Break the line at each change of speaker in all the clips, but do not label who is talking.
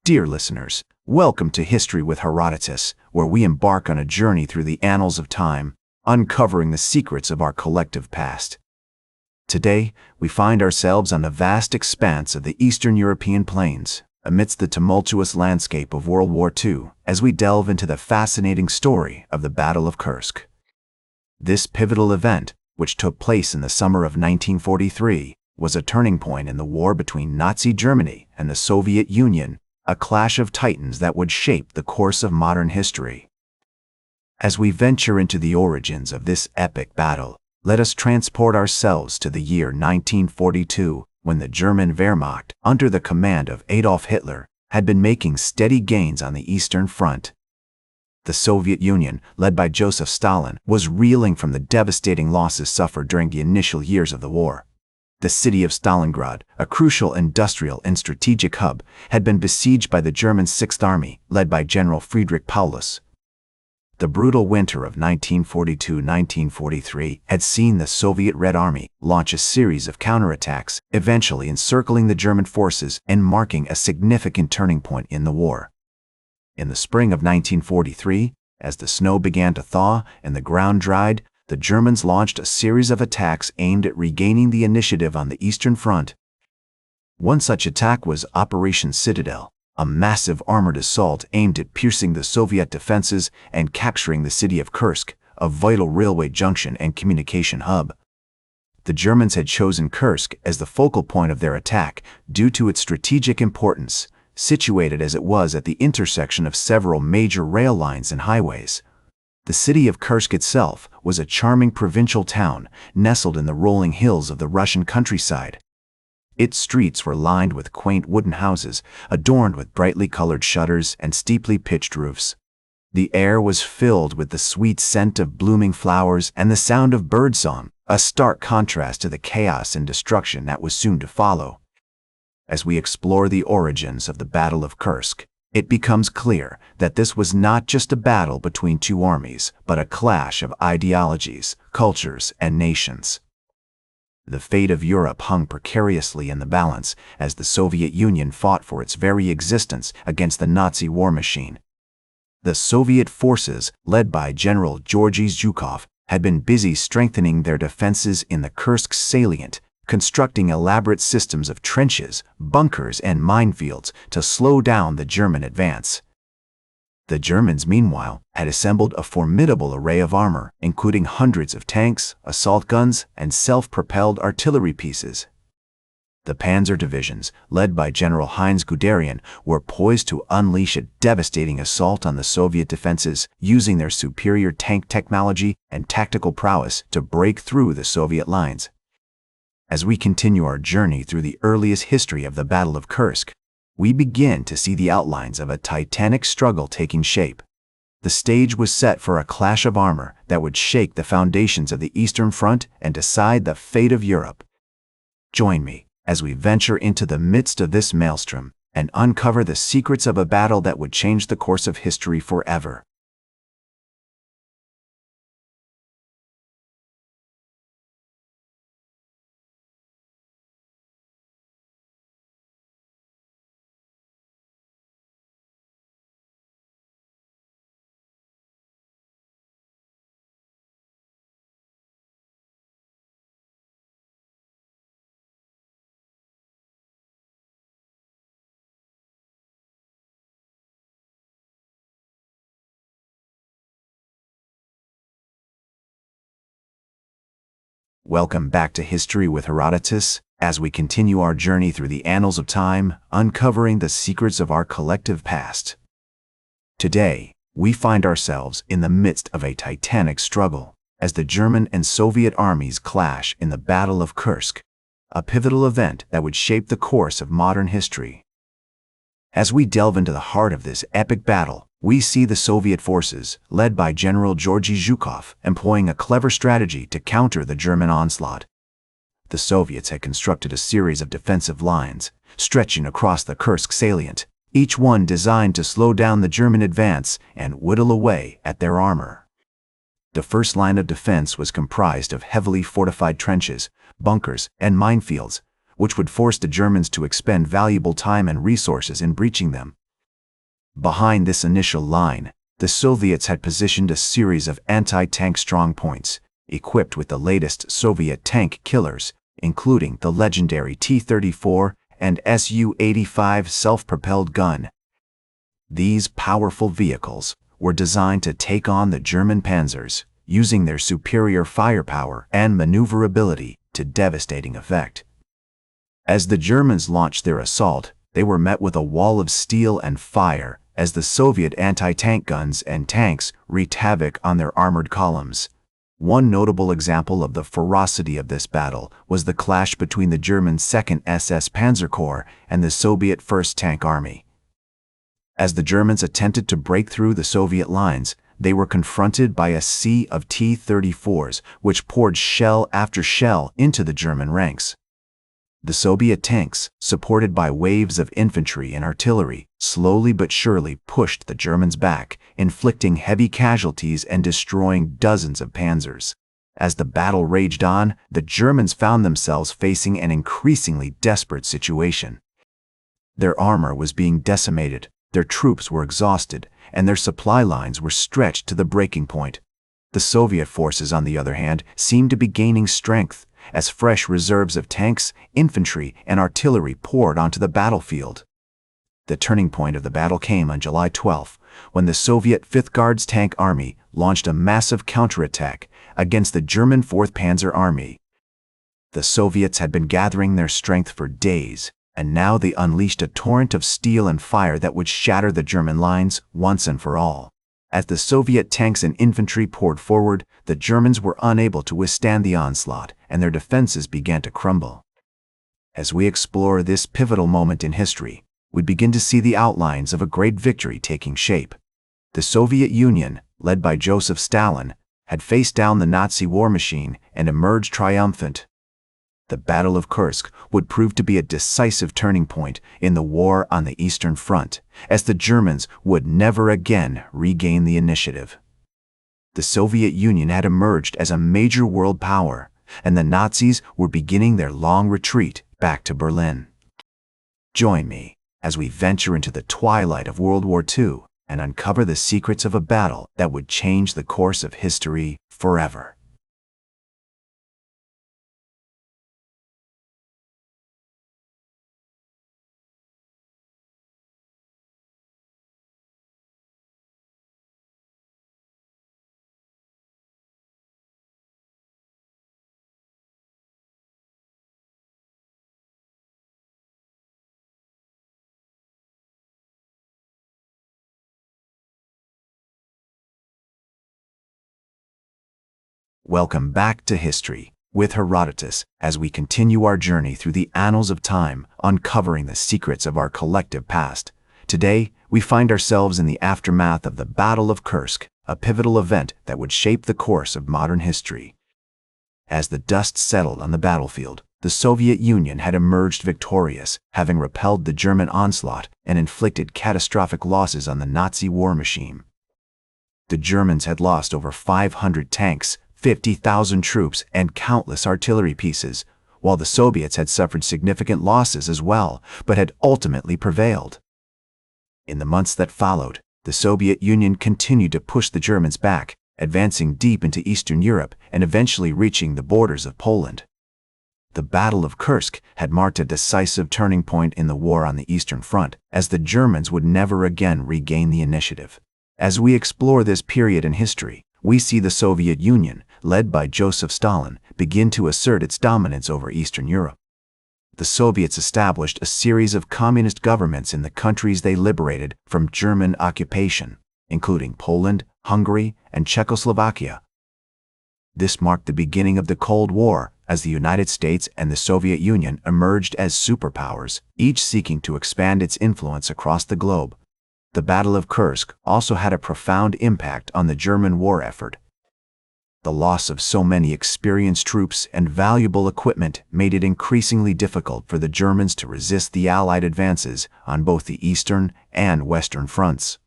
Dear listeners, welcome to History with Herodotus, where we embark on a journey through the annals of time, uncovering the secrets of our collective past. Today, we find ourselves on the vast expanse of the Eastern European plains, amidst the tumultuous landscape of World War II, as we delve into the fascinating story of the Battle of Kursk. This pivotal event, which took place in the summer of 1943, was a turning point in the war between Nazi Germany and the Soviet Union, a clash of titans that would shape the course of modern history. As we venture into the origins of this epic battle, let us transport ourselves to the year 1942, when the German Wehrmacht, under the command of Adolf Hitler, had been making steady gains on the Eastern Front. The Soviet Union, led by Joseph Stalin, was reeling from the devastating losses suffered during the initial years of the war. The city of Stalingrad, a crucial industrial and strategic hub, had been besieged by the German Sixth Army, led by General Friedrich Paulus. The brutal winter of 1942-1943 had seen the Soviet Red Army launch a series of counterattacks, eventually encircling the German forces and marking a significant turning point in the war. In the spring of 1943, as the snow began to thaw and the ground dried, the Germans launched a series of attacks aimed at regaining the initiative on the Eastern Front. One such attack was Operation Citadel, a massive armored assault aimed at piercing the Soviet defenses and capturing the city of Kursk, a vital railway junction and communication hub. The Germans had chosen Kursk as the focal point of their attack due to its strategic importance, situated as it was at the intersection of several major rail lines and highways. The city of Kursk itself was a charming provincial town nestled in the rolling hills of the Russian countryside. Its streets were lined with quaint wooden houses, adorned with brightly colored shutters and steeply pitched roofs. The air was filled with the sweet scent of blooming flowers and the sound of birdsong, a stark contrast to the chaos and destruction that was soon to follow. As we explore the origins of the Battle of Kursk, it becomes clear that this was not just a battle between two armies, but a clash of ideologies, cultures, and nations. The fate of Europe hung precariously in the balance as the Soviet Union fought for its very existence against the Nazi war machine. The Soviet forces, led by General Georgy Zhukov, had been busy strengthening their defenses in the Kursk salient, constructing elaborate systems of trenches, bunkers, and minefields to slow down the German advance. The Germans, meanwhile, had assembled a formidable array of armor, including hundreds of tanks, assault guns, and self-propelled artillery pieces. The panzer divisions, led by General Heinz Guderian, were poised to unleash a devastating assault on the Soviet defenses, using their superior tank technology and tactical prowess to break through the Soviet lines. As we continue our journey through the earliest history of the Battle of Kursk, we begin to see the outlines of a titanic struggle taking shape. The stage was set for a clash of armor that would shake the foundations of the Eastern Front and decide the fate of Europe. Join me as we venture into the midst of this maelstrom and uncover the secrets of a battle that would change the course of history forever. Welcome back to History with Herodotus, as we continue our journey through the annals of time, uncovering the secrets of our collective past. Today, we find ourselves in the midst of a titanic struggle, as the German and Soviet armies clash in the Battle of Kursk, a pivotal event that would shape the course of modern history. As we delve into the heart of this epic battle, we see the Soviet forces, led by General Georgy Zhukov, employing a clever strategy to counter the German onslaught. The Soviets had constructed a series of defensive lines, stretching across the Kursk salient, each one designed to slow down the German advance and whittle away at their armor. The first line of defense was comprised of heavily fortified trenches, bunkers, and minefields, which would force the Germans to expend valuable time and resources in breaching them. Behind this initial line, the Soviets had positioned a series of anti-tank strongpoints, equipped with the latest Soviet tank killers, including the legendary T-34 and Su-85 self-propelled gun. These powerful vehicles were designed to take on the German panzers, using their superior firepower and maneuverability to devastating effect. As the Germans launched their assault, they were met with a wall of steel and fire as the Soviet anti-tank guns and tanks wreaked havoc on their armored columns. One notable example of the ferocity of this battle was the clash between the German 2nd SS Panzer Corps and the Soviet 1st Tank Army. As the Germans attempted to break through the Soviet lines, they were confronted by a sea of T-34s, which poured shell after shell into the German ranks. The Soviet tanks, supported by waves of infantry and artillery, slowly but surely pushed the Germans back, inflicting heavy casualties and destroying dozens of panzers. As the battle raged on, the Germans found themselves facing an increasingly desperate situation. Their armor was being decimated, their troops were exhausted, and their supply lines were stretched to the breaking point. The Soviet forces, on the other hand, seemed to be gaining strength, as fresh reserves of tanks, infantry, and artillery poured onto the battlefield. The turning point of the battle came on July 12, when the Soviet 5th Guards Tank Army launched a massive counterattack against the German 4th Panzer Army. The Soviets had been gathering their strength for days, and now they unleashed a torrent of steel and fire that would shatter the German lines once and for all. As the Soviet tanks and infantry poured forward, the Germans were unable to withstand the onslaught, and their defenses began to crumble. As we explore this pivotal moment in history, we begin to see the outlines of a great victory taking shape. The Soviet Union, led by Joseph Stalin, had faced down the Nazi war machine and emerged triumphant. The Battle of Kursk would prove to be a decisive turning point in the war on the Eastern Front, as the Germans would never again regain the initiative. The Soviet Union had emerged as a major world power, and the Nazis were beginning their long retreat back to Berlin. Join me as we venture into the twilight of World War II and uncover the secrets of a battle that would change the course of history forever. Welcome back to History with Herodotus as we continue our journey through the annals of time, uncovering the secrets of our collective past. Today, we find ourselves in the aftermath of the Battle of Kursk, a pivotal event that would shape the course of modern history. As the dust settled on the battlefield, the Soviet Union had emerged victorious, having repelled the German onslaught and inflicted catastrophic losses on the Nazi war machine. The Germans had lost over 500 tanks, 50,000 troops, and countless artillery pieces, while the Soviets had suffered significant losses as well, but had ultimately prevailed. In the months that followed, the Soviet Union continued to push the Germans back, advancing deep into Eastern Europe and eventually reaching the borders of Poland. The Battle of Kursk had marked a decisive turning point in the war on the Eastern Front, as the Germans would never again regain the initiative. As we explore this period in history, we see the Soviet Union, led by Joseph Stalin, begin to assert its dominance over Eastern Europe. The Soviets established a series of communist governments in the countries they liberated from German occupation, including Poland, Hungary, and Czechoslovakia. This marked the beginning of the Cold War, as the United States and the Soviet Union emerged as superpowers, each seeking to expand its influence across the globe. The Battle of Kursk also had a profound impact on the German war effort. The loss of so many experienced troops and valuable equipment made it increasingly difficult for the Germans to resist the Allied advances on both the Eastern and Western fronts.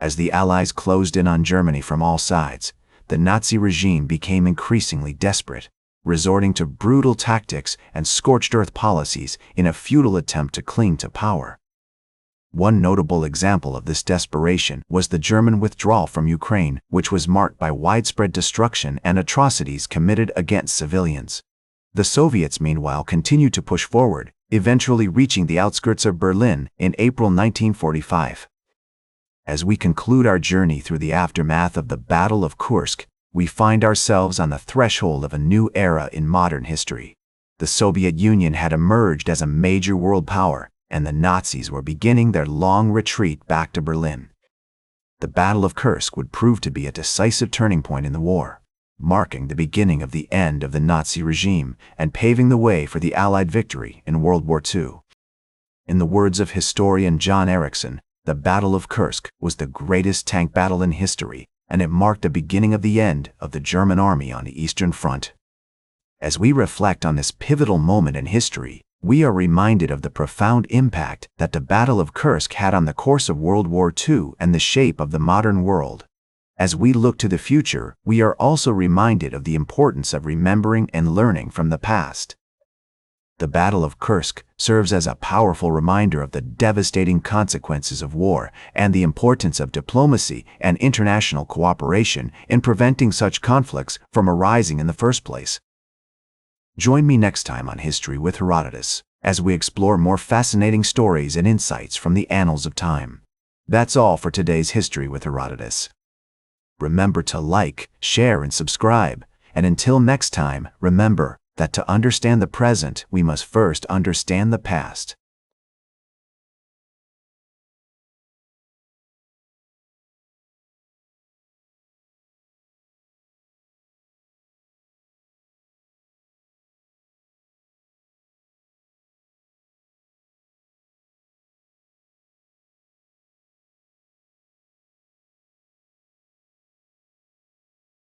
As the Allies closed in on Germany from all sides, the Nazi regime became increasingly desperate, resorting to brutal tactics and scorched earth policies in a futile attempt to cling to power. One notable example of this desperation was the German withdrawal from Ukraine, which was marked by widespread destruction and atrocities committed against civilians. The Soviets, meanwhile, continued to push forward, eventually reaching the outskirts of Berlin in April 1945. As we conclude our journey through the aftermath of the Battle of Kursk, we find ourselves on the threshold of a new era in modern history. The Soviet Union had emerged as a major world power, and the Nazis were beginning their long retreat back to Berlin. The Battle of Kursk would prove to be a decisive turning point in the war, marking the beginning of the end of the Nazi regime and paving the way for the Allied victory in World War II. In the words of historian John Erickson, the Battle of Kursk was the greatest tank battle in history, and it marked the beginning of the end of the German army on the Eastern Front. As we reflect on this pivotal moment in history, we are reminded of the profound impact that the Battle of Kursk had on the course of World War II and the shape of the modern world. As we look to the future, we are also reminded of the importance of remembering and learning from the past. The Battle of Kursk serves as a powerful reminder of the devastating consequences of war and the importance of diplomacy and international cooperation in preventing such conflicts from arising in the first place. Join me next time on History with Herodotus, as we explore more fascinating stories and insights from the annals of time. That's all for today's History with Herodotus. Remember to like, share, and subscribe. And until next time, remember that to understand the present, we must first understand the past.